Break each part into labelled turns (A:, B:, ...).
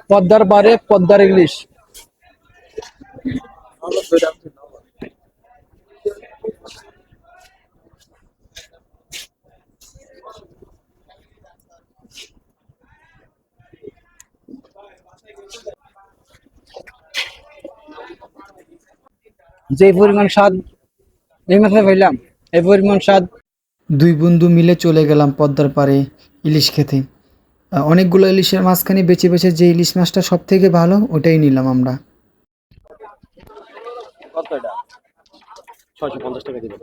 A: পদ্মার পারে পদ্মার ইলিশ। যে পরিমাণ স্বাদ এই মাথায় পাইলাম, এই পরিমাণ স্বাদ।
B: দুই বন্ধু মিলে চলে গেলাম পদ্মার পাড়ে ইলিশ খেতে। অনেকগুলো ইলিশের মাঝখানে বেছে বেছে যে ইলিশ মাছটা সব থেকে ভালো ওটাই নিলাম আমরা।
C: কত এটা? 650 টাকা দিবেন।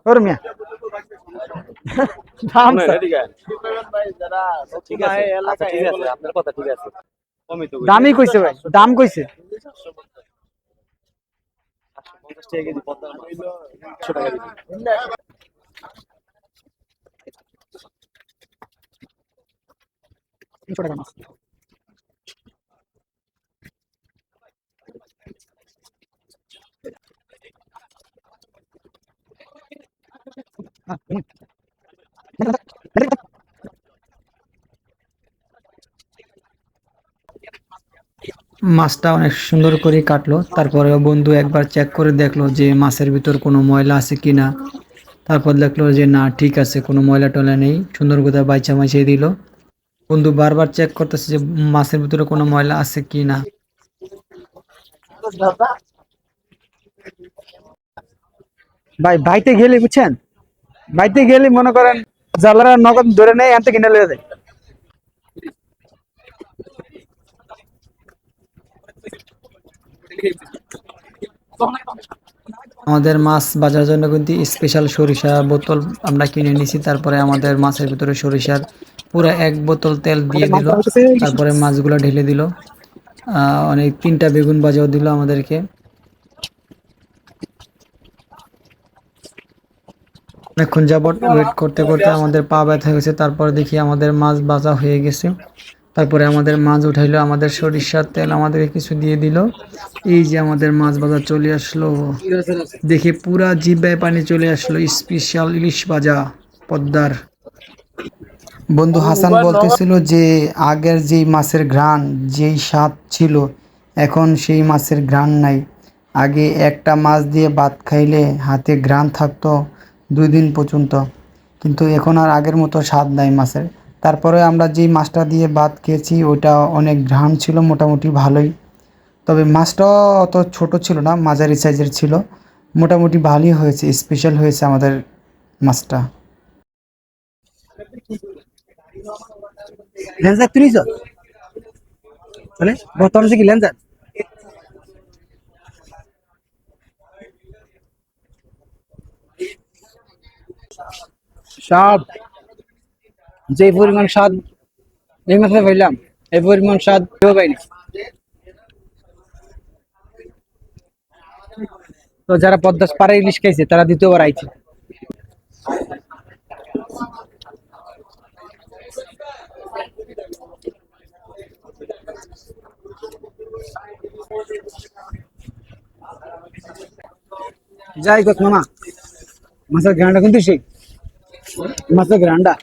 A: ওর মিয়া দাম
C: শুনেন
A: স্যার।
C: এদিকে আয়। ঠিক আছে, আচ্ছা ঠিক আছে, আপনার কথা ঠিক আছে। কমই তো
A: দামই কইছে ভাই, দাম কইছে।
C: 750 টাকা কেজি পদ্মার মাছ। 100 টাকা দিবেন।
A: 300 টাকা মাছ।
B: মাছটা অনেক সুন্দর করে কাটলো, তারপরে বন্ধু একবার চেক করে দেখলো যে মাছের ভিতর কোনো ময়লা আছে কিনা। তারপর দেখলো যে না ঠিক আছে, কোনো ময়লা টয়লা নেই, সুন্দর করে বাইচা মাইচিয়ে দিল। বন্ধু বারবার চেক করতেছে যে মাছের ভিতরে কোনো ময়লা আছে কিনা।
A: ভাই বাইতে গেলে বুঝছেন, বাইতে গেলে মনে করেন জালারা নগদ ধরে নেয়, এনতে কিনে লয়ে যায়।
B: আমাদের মাছ বাজার জন্য কিন্তু স্পেশাল সরিষা বোতল আমরা কিনে নিছি। তারপরে আমাদের মাছের ভিতরে সরিষার পুরো 1 বোতল তেল দিয়ে
A: আমাদের মাছ
B: দিল।
A: ধরা হইতেছে ইলিশ
B: তারপরে
A: মাছ।
B: মাছগুলো ঢেলে দিল। অনেক 3টা বেগুন ভাজাও দিল আমাদেরকে। অনেকক্ষণ যাবত ওয়েট করতে করতে আমাদের পা ব্যথা হয়ে গেছে। তারপরে দেখি আমাদের মাছ ভাজা হয়ে গেছে। তারপরে আমাদের মাছ উঠাইলো, আমাদের সরিষার তেল আমাদেরকে কিছু দিয়ে দিল। এই যে আমাদের মাছ ভাজা চলে আসলো, দেখে পুরা জিহ্বায় পানি চলে আসলো। স্পেশাল ইলিশ ভাজা পদ্মার। বন্ধু হাসান বলতেছিল যে আগের যেই মাছের ঘ্রাণ, যেই স্বাদ ছিল, এখন সেই মাছের ঘ্রাণ নাই। আগে একটা মাছ দিয়ে ভাত খাইলে হাতে ঘ্রাণ থাকতো 2 দিন পর্যন্ত, কিন্তু এখন আর আগের মতো স্বাদ নাই মাছের। তারপরে আমরা যেই মাছটা দিয়ে ভাত খেয়েছি ওইটা অনেক ঘ্রাণ ছিল, মোটামুটি ভালোই। তবে মাছটা অত ছোট ছিল না, মাঝারি সাইজের ছিল। মোটামুটি ভালোই হয়েছে, স্পেশাল হয়েছে আমাদের মাছটা।
A: লেন্সার 30 মানে বর্তমানে কি লেন্সার স্বাদ, যে পরিমাণ স্বাদ এই মাথায় পাইলাম, এই পরিমাণ স্বাদ কেউ পাইনি। তো যারা পদ্মা পাড়ে ইলিশ খাইছে তারা দ্বিতীয়বার আইছে। যাই হোক মামা, মাছের গ্রান্ডা কিন্তু সেই মাছের গ্রান্ডা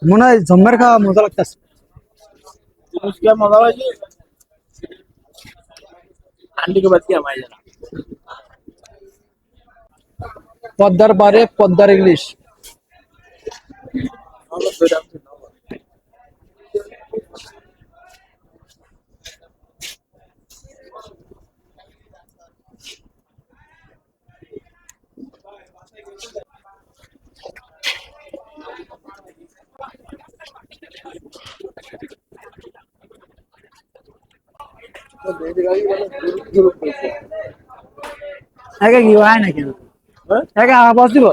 A: মনে হয় জম্মের খাওয়া মজা লাগতেছে।
C: मजा पाहिजे अंडी के बाद क्या माहिती ना
A: পদ্মার পারে পদ্মার ইলিশ। একা কি হয় না কেন, একা বস দিব।